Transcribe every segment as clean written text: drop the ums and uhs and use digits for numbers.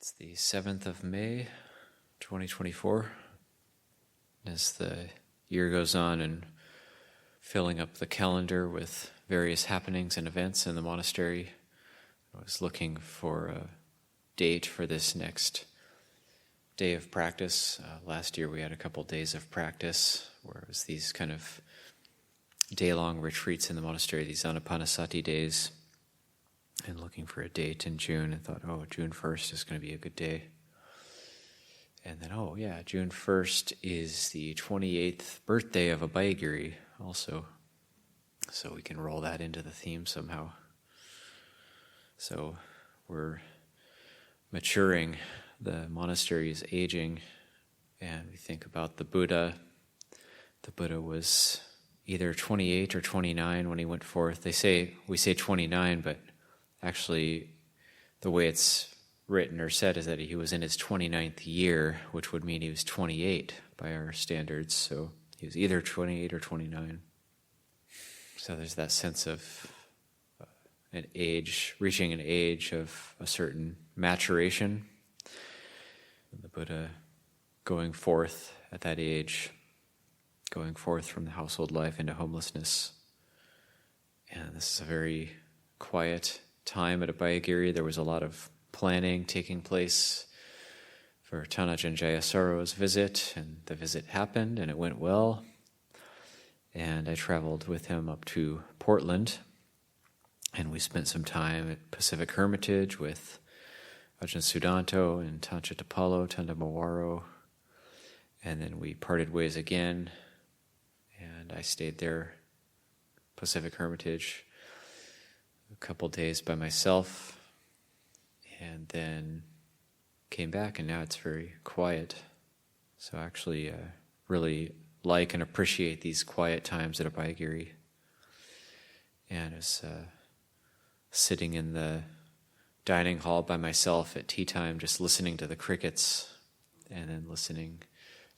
It's the 7th of May, 2024. As the year goes on and filling up the calendar with various happenings and events in the monastery, I was looking for a date for this next day of practice. Last year we had a couple days of practice where it was these kind of day-long retreats in the monastery, these anapanasati days, and looking for a date in June and thought, June 1st is going to be a good day. And then, June 1st is the 28th birthday of Abhayagiri also. So we can roll that into the theme somehow. So we're maturing, the monastery is aging, and we think about the Buddha. The Buddha was either 28 or 29 when he went forth. We say 29, but actually the way it's written or said is that he was in his 29th year, which would mean he was 28 by our standards. So he was either 28 or 29. So there's that sense of reaching an age of a certain maturation. The Buddha going forth at that age, going forth from the household life into homelessness. And this is a very quiet time at Abhayagiri. There was a lot of planning taking place for Ajahn Nyaniko's visit, and the visit happened and it went well. And I traveled with him up to Portland, and we spent some time at Pacific Hermitage with Ajahn Sudanto and Tancha Tapalo, Tanda Mawaro, and then we parted ways again, and I stayed there, Pacific Hermitage, a couple days by myself, and then came back, and now it's very quiet. So I actually really like and appreciate these quiet times at Abhayagiri. And I was sitting in the dining hall by myself at tea time, just listening to the crickets, and then listening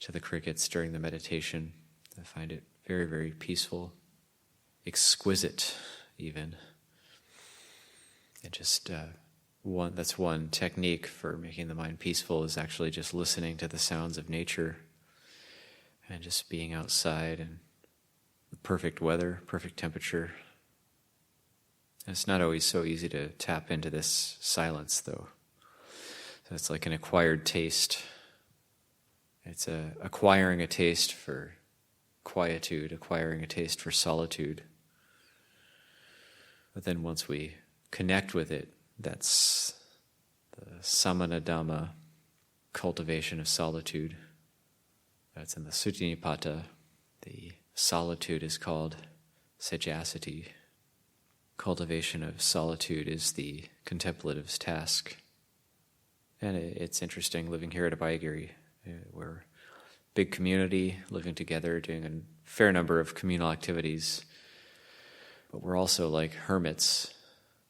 to the crickets during the meditation. I find it very, very peaceful, exquisite even. And just that's one technique for making the mind peaceful, is actually just listening to the sounds of nature and just being outside and the perfect weather, perfect temperature. And it's not always so easy to tap into this silence, though. So it's like an acquired taste. It's acquiring a taste for quietude, acquiring a taste for solitude. But then once we connect with it, that's the samana Dhamma, cultivation of solitude. That's in the Sutta Nipata. The solitude is called sagacity. Cultivation of solitude is the contemplative's task. And it's interesting living here at Abhayagiri. We're a big community, living together, doing a fair number of communal activities. But we're also like hermits.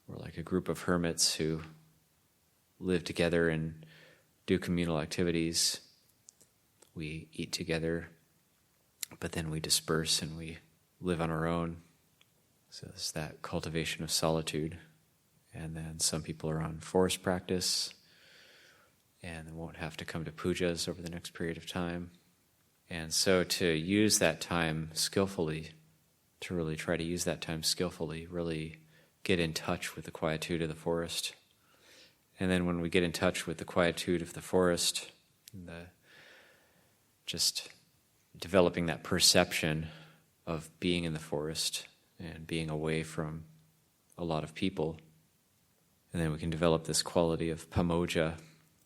We're like a group of hermits who live together and do communal activities. We eat together, but then we disperse and we live on our own. So it's that cultivation of solitude. And then some people are on forest practice and they won't have to come to pujas over the next period of time. And so to use that time skillfully, to really try to use that time skillfully, really get in touch with the quietude of the forest. And then when we get in touch with the quietude of the forest, just developing that perception of being in the forest and being away from a lot of people. And then we can develop this quality of pamoja,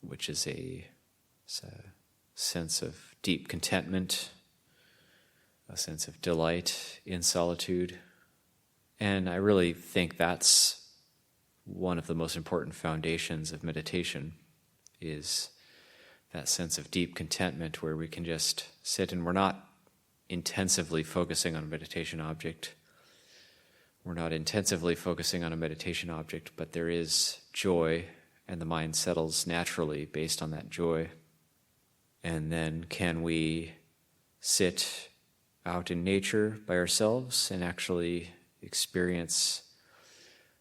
which is a sense of deep contentment, a sense of delight in solitude. And I really think that's one of the most important foundations of meditation, is that sense of deep contentment where we can just sit and we're not intensively focusing on a meditation object. We're not intensively focusing on a meditation object, but there is joy, and the mind settles naturally based on that joy. And then can we sit out in nature by ourselves and actually experience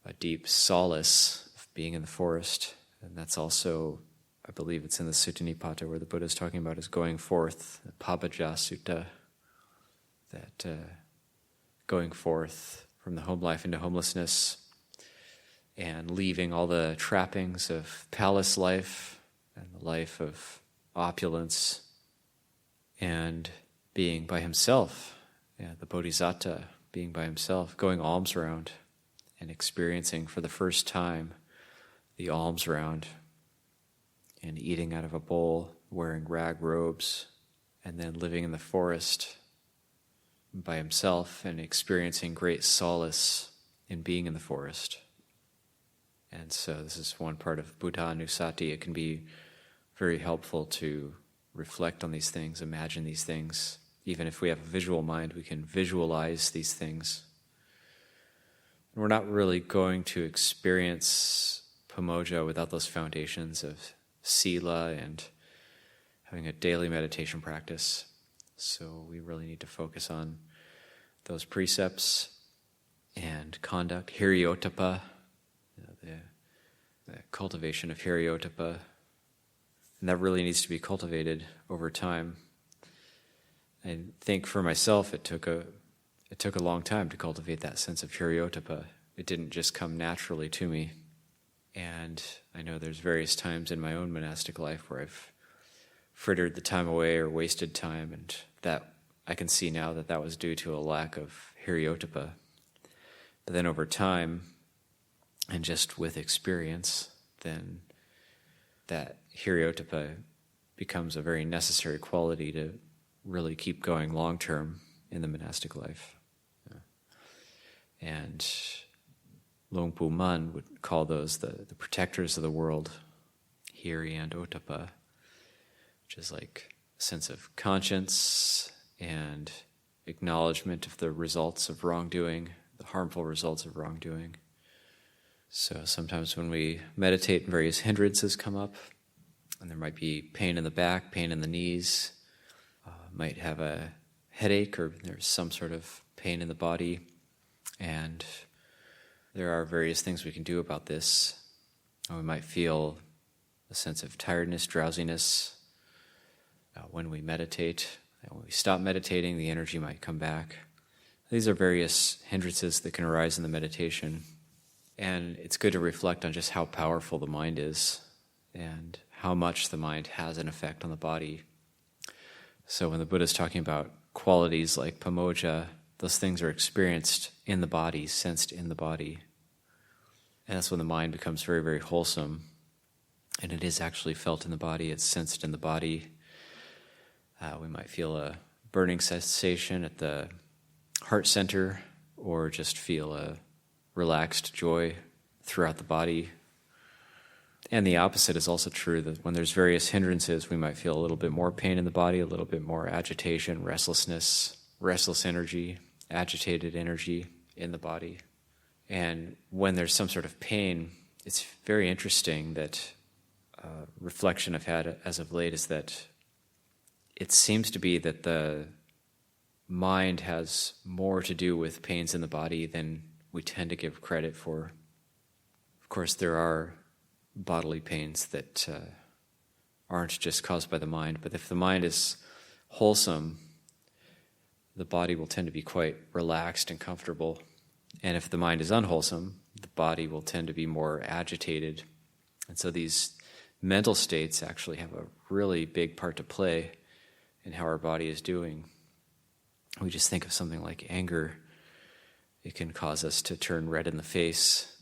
a deep solace of being in the forest? And that's also I believe it's in the Sutta Nipata where the Buddha is talking about is going forth, the Pabbajja Sutta, that going forth from the home life into homelessness and leaving all the trappings of palace life and the life of opulence and being by himself, the Bodhisatta being by himself, going alms round and experiencing for the first time the alms round and eating out of a bowl, wearing rag robes, and then living in the forest by himself and experiencing great solace in being in the forest. And so this is one part of Buddha-nusati. It can be very helpful to reflect on these things, imagine these things. Even if we have a visual mind, we can visualize these things. And we're not really going to experience Pamoja without those foundations of sila and having a daily meditation practice. So we really need to focus on those precepts and conduct, hiriyottapa, the cultivation of hiriyottapa. And that really needs to be cultivated over time. I think for myself it took a long time to cultivate that sense of hiriyottapa. It didn't just come naturally to me. And I know there's various times in my own monastic life where I've frittered the time away or wasted time, and that I can see now that was due to a lack of hiriyottapa. But then over time, and just with experience, then that hiriyottapa becomes a very necessary quality to really keep going long-term in the monastic life. And Luang Pu Man would call those the protectors of the world, hiri and ottapa, which is like a sense of conscience and acknowledgement of the results of wrongdoing, the harmful results of wrongdoing. So sometimes when we meditate, various hindrances come up, and there might be pain in the back, pain in the knees, might have a headache, or there's some sort of pain in the body, and there are various things we can do about this. We might feel a sense of tiredness, drowsiness when we meditate. And when we stop meditating, the energy might come back. These are various hindrances that can arise in the meditation. And it's good to reflect on just how powerful the mind is and how much the mind has an effect on the body. So when the Buddha is talking about qualities like pamoja, those things are experienced in the body, sensed in the body. And that's when the mind becomes very, very wholesome. And it is actually felt in the body, it's sensed in the body. We might feel a burning sensation at the heart center, or just feel a relaxed joy throughout the body. And the opposite is also true, that when there's various hindrances, we might feel a little bit more pain in the body, a little bit more agitation, restlessness, restless energy, agitated energy in the body. And when there's some sort of pain, it's very interesting that reflection I've had as of late is that it seems to be that the mind has more to do with pains in the body than we tend to give credit for. Of course, there are bodily pains that aren't just caused by the mind, but if the mind is wholesome, the body will tend to be quite relaxed and comfortable. And if the mind is unwholesome, the body will tend to be more agitated. And so these mental states actually have a really big part to play in how our body is doing. We just think of something like anger. It can cause us to turn red in the face,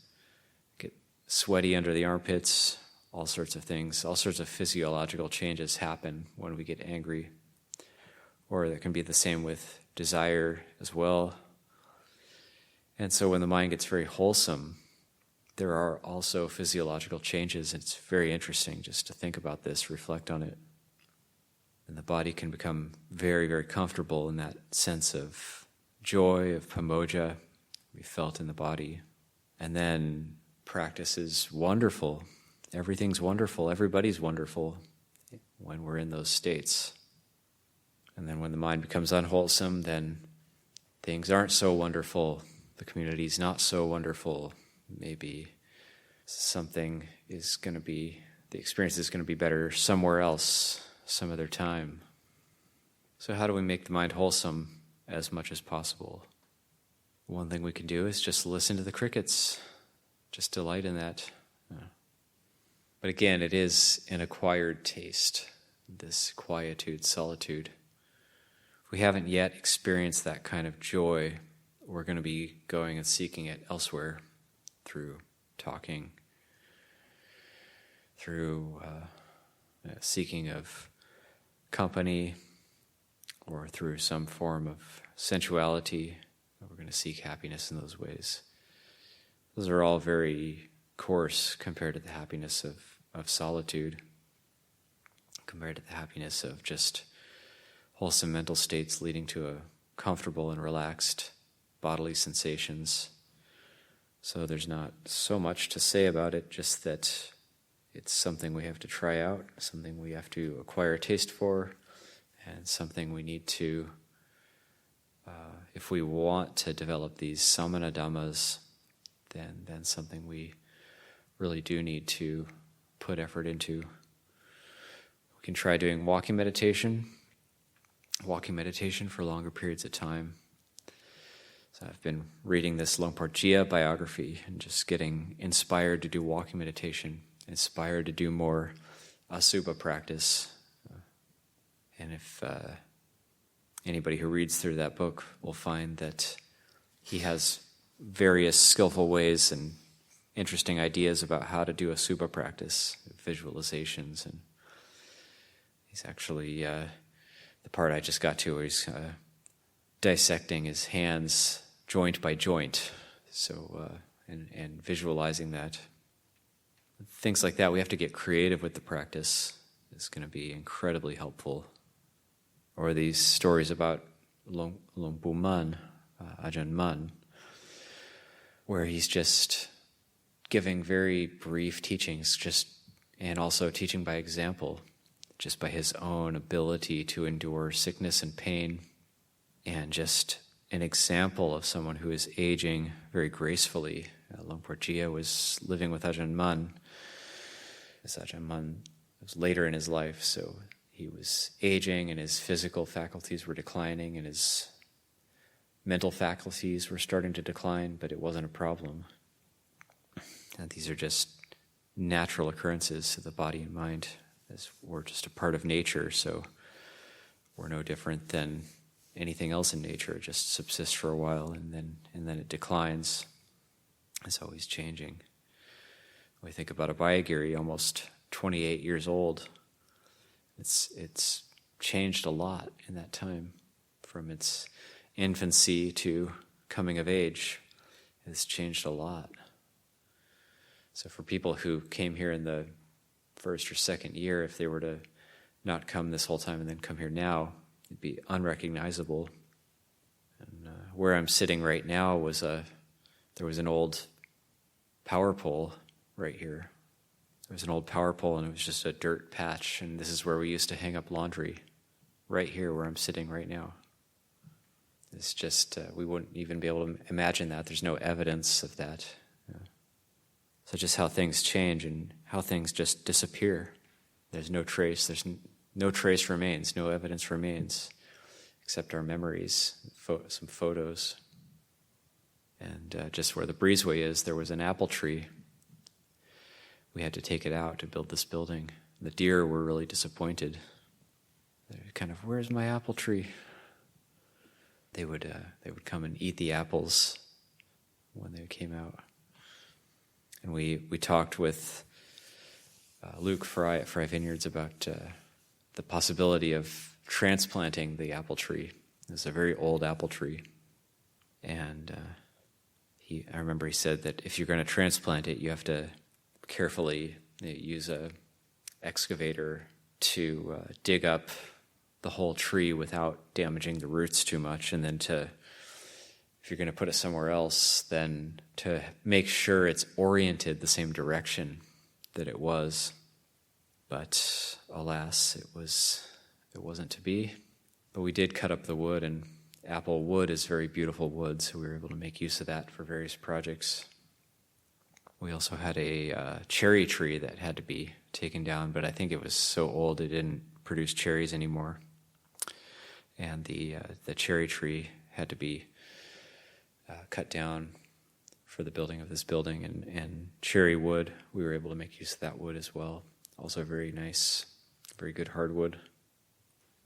get sweaty under the armpits, all sorts of things. All sorts of physiological changes happen when we get angry. Or that can be the same with desire as well. And so when the mind gets very wholesome, there are also physiological changes. It's very interesting just to think about this, reflect on it. And the body can become very, very comfortable in that sense of joy, of pamoja we felt in the body. And then practice is wonderful. Everything's wonderful. Everybody's wonderful when we're in those states. And then when the mind becomes unwholesome, then things aren't so wonderful. The community's not so wonderful. Maybe something is going to be the experience is going to be better somewhere else, some other time. So how do we make the mind wholesome as much as possible? One thing we can do is just listen to the crickets, just delight in that. But again, it is an acquired taste, this quietude, solitude. If we haven't yet experienced that kind of joy, we're going to be going and seeking it elsewhere through talking, through seeking of company, or through some form of sensuality. We're going to seek happiness in those ways. Those are all very coarse compared to the happiness of solitude, compared to the happiness of just wholesome mental states leading to a comfortable and relaxed bodily sensations. So there's not so much to say about it, just that it's something we have to try out, something we have to acquire a taste for, and something we need to, if we want to develop these samana dhammas, then something we really do need to put effort into. We can try doing walking meditation for longer periods of time. So I've been reading this Longpo Jia biography and just getting inspired to do walking meditation, inspired to do more asubha practice. And if anybody who reads through that book will find that he has various skillful ways and interesting ideas about how to do asubha practice, visualizations, and he's actually, the part I just got to where he's dissecting his hands joint by joint, so and visualizing that. Things like that, we have to get creative with the practice. It's going to be incredibly helpful. Or these stories about Longpo Man, Ajahn Man, where he's just giving very brief teachings, and also teaching by example, just by his own ability to endure sickness and pain, and just an example of someone who is aging very gracefully. Longpo Jia was living with Ajahn Man, as Ajahn Man was later in his life, so he was aging and his physical faculties were declining and his mental faculties were starting to decline, but it wasn't a problem. And these are just natural occurrences of the body and mind, as we're just a part of nature, so we're no different than anything else in nature. It just subsists for a while and then it declines. It's always changing. We think about Abhayagiri, almost 28 years old. It's changed a lot in that time, from its infancy to coming of age. It's changed a lot. So for people who came here in the first or second year, if they were to not come this whole time and then come here now, it'd be unrecognizable. And where I'm sitting right now there was an old power pole right here. There was an old power pole and it was just a dirt patch, and this is where we used to hang up laundry, right here where I'm sitting right now. It's just, we wouldn't even be able to imagine that. There's no evidence of that. So just how things change and how things just disappear. There's no trace remains, no evidence remains, except our memories, some photos. And just where the breezeway is, there was an apple tree. We had to take it out to build this building. The deer were really disappointed. They're kind of, where's my apple tree? They would come and eat the apples when they came out. And we talked with Luke Fry at Fry Vineyards about the possibility of transplanting the apple tree. It's a very old apple tree. And I remember he said that if you're going to transplant it, you have to carefully use a excavator to dig up the whole tree without damaging the roots too much, and then if you're going to put it somewhere else, then to make sure it's oriented the same direction that it was. But alas, it wasn't to be. But we did cut up the wood, and apple wood is very beautiful wood, so we were able to make use of that for various projects. We also had a cherry tree that had to be taken down, but I think it was so old it didn't produce cherries anymore. And the cherry tree had to be cut down for the building of this building, and cherry wood, we were able to make use of that wood as well. Also very nice, very good hardwood.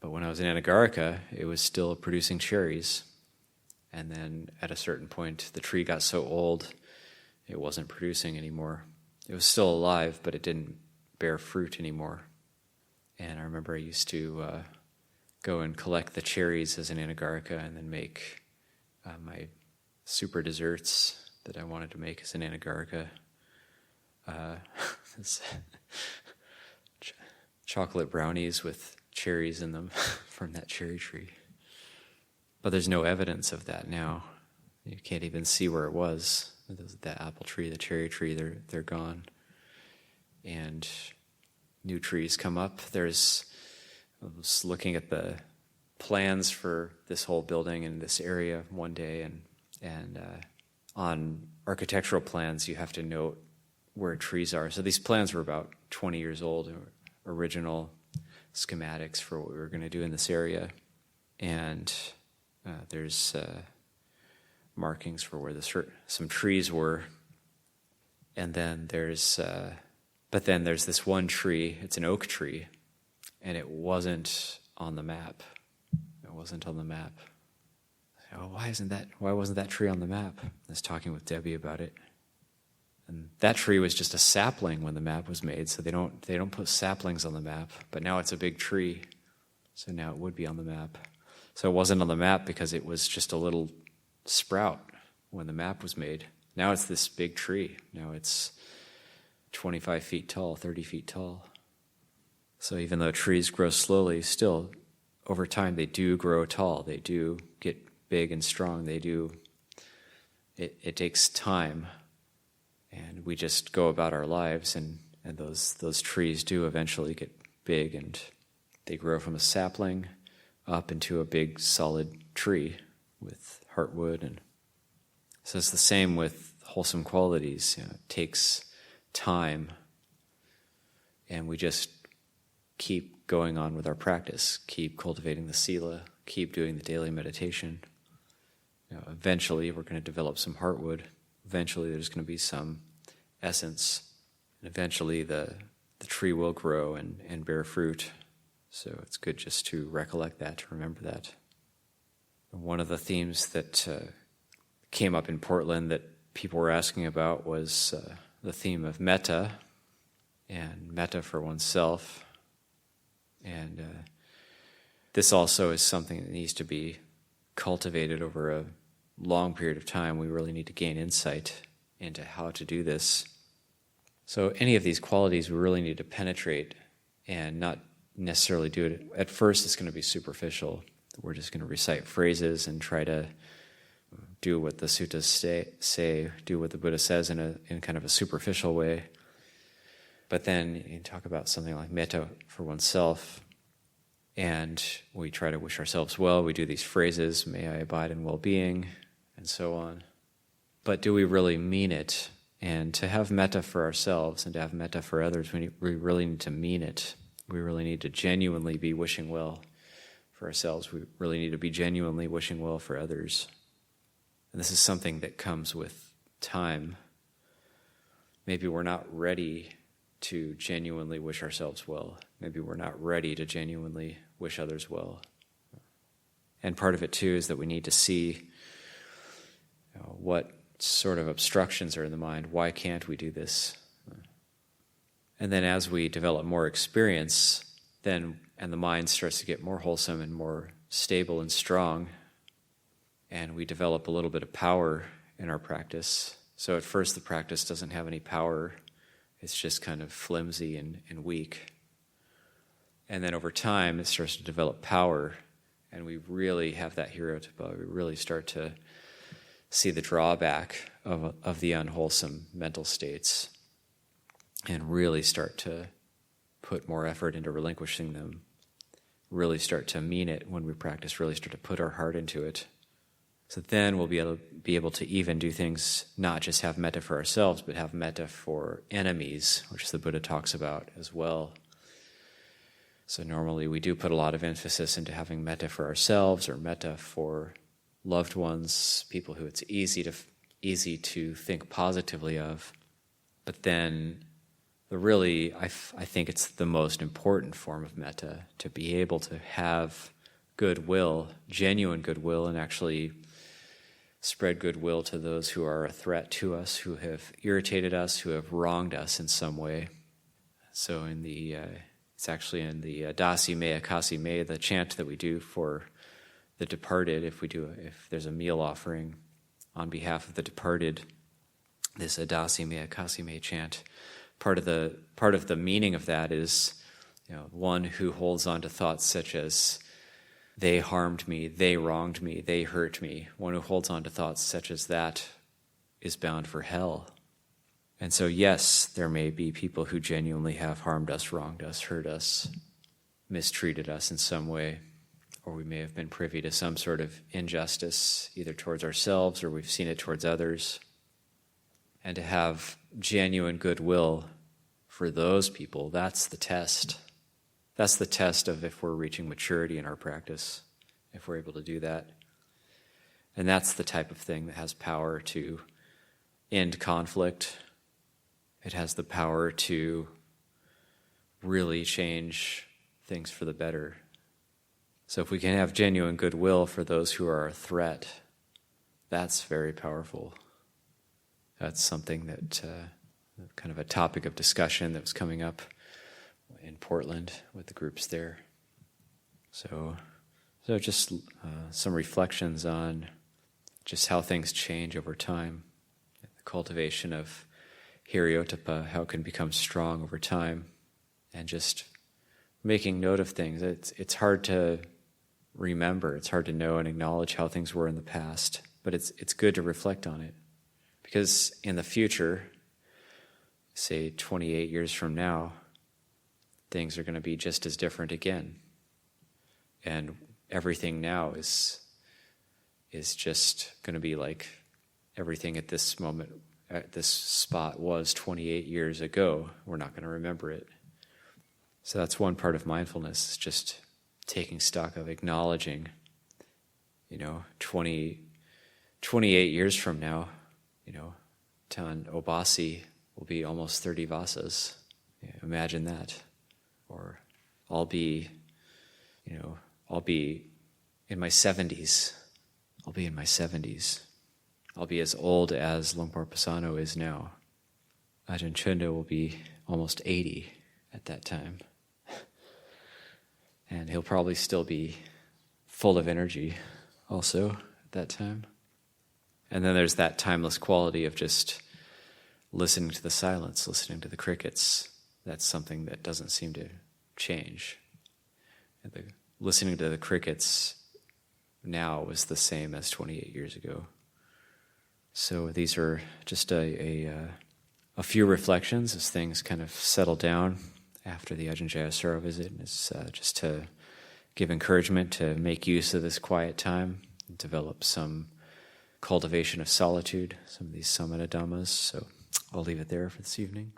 But when I was in Anagarika, it was still producing cherries. And then at a certain point, the tree got so old, it wasn't producing anymore. It was still alive, but it didn't bear fruit anymore. And I remember I used to go and collect the cherries as an Anagarika and then make my super desserts that I wanted to make as an Anagarika. Chocolate brownies with cherries in them from that cherry tree. But there's no evidence of that now. You can't even see where it was. That apple tree, the cherry tree, they're gone. And new trees come up. I was looking at the plans for this whole building in this area one day, and on architectural plans you have to note where trees are. So these plans were about 20 years old, original schematics for what we were going to do in this area. And there's markings for where some trees were. And then there's this one tree, it's an oak tree, and it wasn't on the map. It wasn't on the map. Oh, why wasn't that tree on the map? I was talking with Debbie about it. And that tree was just a sapling when the map was made, so they don't put saplings on the map. But now it's a big tree, so now it would be on the map. So it wasn't on the map because it was just a little sprout when the map was made. Now it's this big tree. Now it's 25 feet tall, 30 feet tall. So even though trees grow slowly, still, over time they do grow tall. They do get big and strong. They do. It takes time. And we just go about our lives, and those trees do eventually get big, and they grow from a sapling up into a big solid tree with heartwood. And so it's the same with wholesome qualities. It takes time, and we just keep going on with our practice, keep cultivating the sila, keep doing the daily meditation. Eventually we're going to develop some heartwood. Eventually there's going to be some essence, and eventually the tree will grow and bear fruit. So it's good just to recollect that, to remember that. One of the themes that came up in Portland that people were asking about was the theme of metta, and metta for oneself. And this also is something that needs to be cultivated over a long period of time. We really need to gain insight into how to do this. So any of these qualities we really need to penetrate and not necessarily do it. At first it's going to be superficial. We're just going to recite phrases and try to do what the suttas say, do what the Buddha says in kind of a superficial way. But then you talk about something like metta for oneself, and we try to wish ourselves well. We do these phrases, may I abide in well-being, and so on. But do we really mean it? And to have metta for ourselves and to have metta for others, we really need to mean it. We really need to genuinely be wishing well for ourselves. We really need to be genuinely wishing well for others. And this is something that comes with time. Maybe we're not ready to genuinely wish ourselves well. Maybe we're not ready to genuinely wish others well. And part of it, too, is that we need to see what sort of obstructions are in the mind. Why can't we do this? And then as we develop more experience, and the mind starts to get more wholesome and more stable and strong, and we develop a little bit of power in our practice. So at first the practice doesn't have any power. It's just kind of flimsy and weak. And then over time it starts to develop power, and we really have that hirotapa. We really start to see the drawback of the unwholesome mental states and really start to put more effort into relinquishing them, really start to mean it when we practice, really start to put our heart into it. So then we'll be able to even do things, not just have metta for ourselves, but have metta for enemies, which the Buddha talks about as well. So normally we do put a lot of emphasis into having metta for ourselves or metta for loved ones, people who it's easy to think positively of. But then I think it's the most important form of metta, to be able to have goodwill, genuine goodwill, and actually spread goodwill to those who are a threat to us, who have irritated us, who have wronged us in some way. So it's actually in the Dasi Me Akasi Me, the chant that we do for the departed, if there's a meal offering on behalf of the departed, this Adasi Me Akasi Me chant. Part of the meaning of that is, one who holds on to thoughts such as they harmed me, they wronged me, they hurt me. One who holds on to thoughts such as that is bound for hell. And so, yes, there may be people who genuinely have harmed us, wronged us, hurt us, mistreated us in some way, or we may have been privy to some sort of injustice, either towards ourselves or we've seen it towards others. And to have genuine goodwill for those people, that's the test. That's the test of if we're reaching maturity in our practice, if we're able to do that. And that's the type of thing that has power to end conflict. It has the power to really change things for the better. So if we can have genuine goodwill for those who are a threat, that's very powerful. That's something that kind of a topic of discussion that was coming up in Portland with the groups there. So just some reflections on just how things change over time. The cultivation of Hiriotapa, how it can become strong over time, and just making note of things. It's hard to remember, it's hard to know and acknowledge how things were in the past, but it's good to reflect on it. Because in the future, say 28 years from now, things are going to be just as different again. And everything now is just going to be like everything at this moment, at this spot was 28 years ago. We're not going to remember it. So that's one part of mindfulness, is just taking stock of acknowledging, 28 years from now, Tan Obasi will be almost 30 vasas. Imagine that. Or I'll be in my 70s. I'll be in my 70s. I'll be as old as Longpo Pasano is now. Ajahn Chunda will be almost 80 at that time. And he'll probably still be full of energy also at that time. And then there's that timeless quality of just listening to the silence, listening to the crickets. That's something that doesn't seem to change. Listening to the crickets now is the same as 28 years ago. So these are just a few reflections as things kind of settle down after the Ajahn Jayasaro visit. And it's just to give encouragement to make use of this quiet time, and develop some cultivation of solitude, some of these samatha dhammas. So I'll leave it there for this evening.